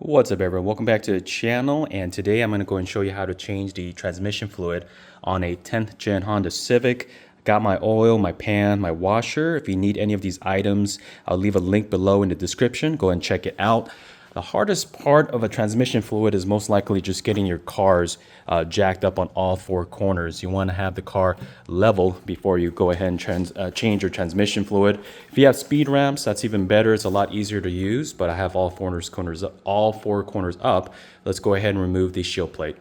What's up everyone, welcome back to the channel, and today I'm going to go and show you how to change the transmission fluid on a 10th gen Honda Civic. Got my oil, my pan, my washer. If you need any of these items, I'll leave a link below in the description. Go and check it out. The hardest part of a transmission fluid is most likely just getting your cars jacked up on all four corners. You want to have the car level before you go ahead and change your transmission fluid. If you have speed ramps, that's even better. It's a lot easier to use, but I have all four corners up. Let's go ahead and remove the shield plate.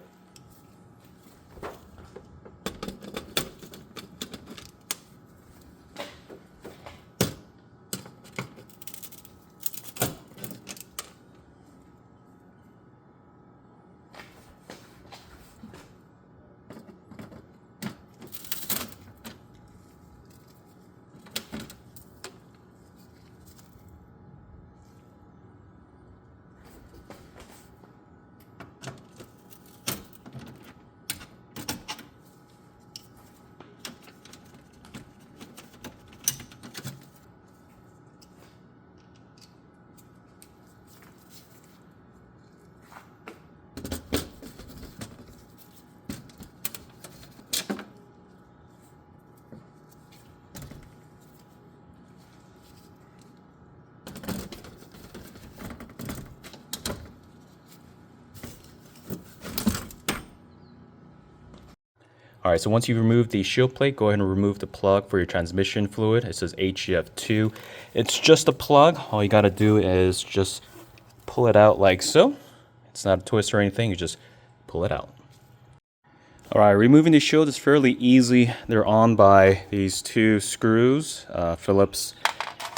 All right, so once you've removed the shield plate, go ahead and remove the plug for your transmission fluid. It says HCF-2. It's just a plug. All you got to do is just pull it out like so. It's not a twist or anything. You just pull it out. All right, removing the shield is fairly easy. They're on by these two screws, Phillips,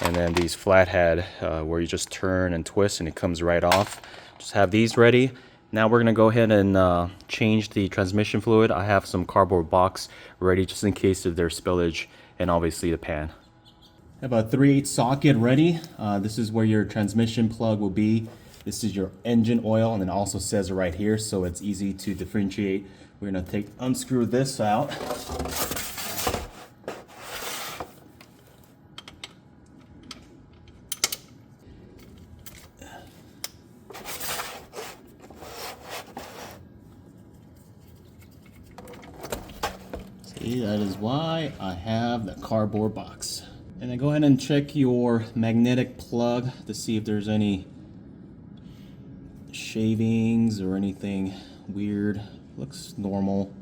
and then these flathead where you just turn and twist and it comes right off. Just have these ready. Now we're gonna go ahead and change the transmission fluid. I have some cardboard box ready just in case if there's spillage, and obviously the pan. I have a 3/8 socket ready. This is where your transmission plug will be. This is your engine oil, and it also says it right here, so it's easy to differentiate. We're gonna unscrew this out. That is why I have the cardboard box. And then go ahead and check your magnetic plug to see if there's any shavings or anything weird. Looks normal.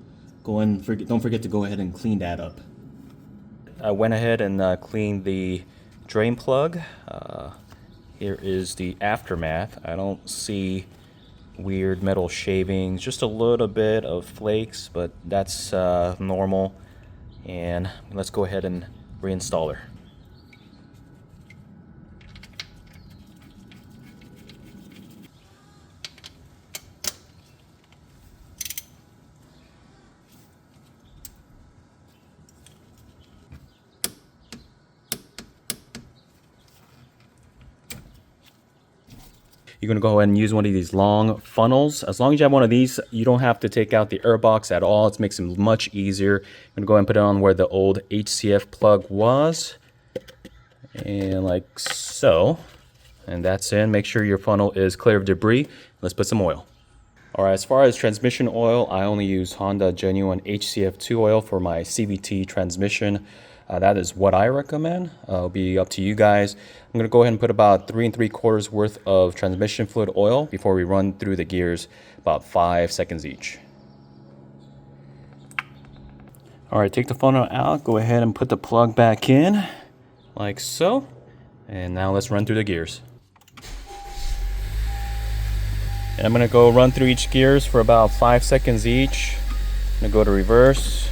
Don't forget to go ahead and clean that up. I went ahead and cleaned the drain plug. Here is the aftermath. I don't see weird metal shavings, just a little bit of flakes, but that's normal. And let's go ahead and reinstall her. You're going to go ahead and use one of these long funnels. As long as you have one of these, you don't have to take out the air box at all. It makes it much easier. I'm going to go ahead and put it on where the old HCF plug was. And like so. And that's in. Make sure your funnel is clear of debris. Let's put some oil. All right, as far as transmission oil, I only use Honda Genuine HCF-2 oil for my CVT transmission. That is what I recommend. It'll be up to you guys. I'm going to go ahead and put about 3 3/4 worth of transmission fluid oil before we run through the gears, about 5 seconds each. All right, take the funnel out. Go ahead and put the plug back in, like so. And now let's run through the gears. And I'm going to go run through each gears for about 5 seconds each. I'm going to go to reverse.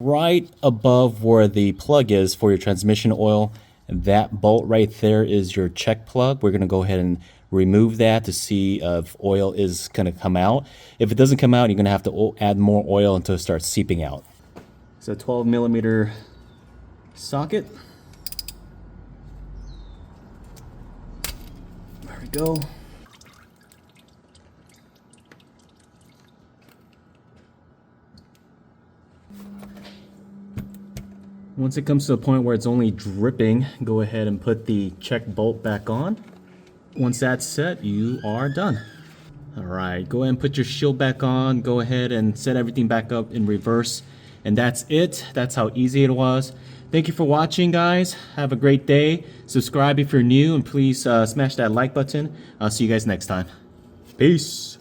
Right above where the plug is for your transmission oil, that bolt right there is your check plug. We're going to go ahead and remove that to see if oil is going to come out. If it doesn't come out, you're going to have to add more oil until it starts seeping out. It's a 12 millimeter socket. go. Once it comes to the point where it's only dripping, go ahead and put the check bolt back on. Once that's set, you are done. All right, go ahead and put your shield back on. Go ahead and set everything back up in reverse. And that's it. That's how easy it was. Thank you for watching, guys. Have a great day. Subscribe if you're new, and please smash that like button. I'll see you guys next time. Peace.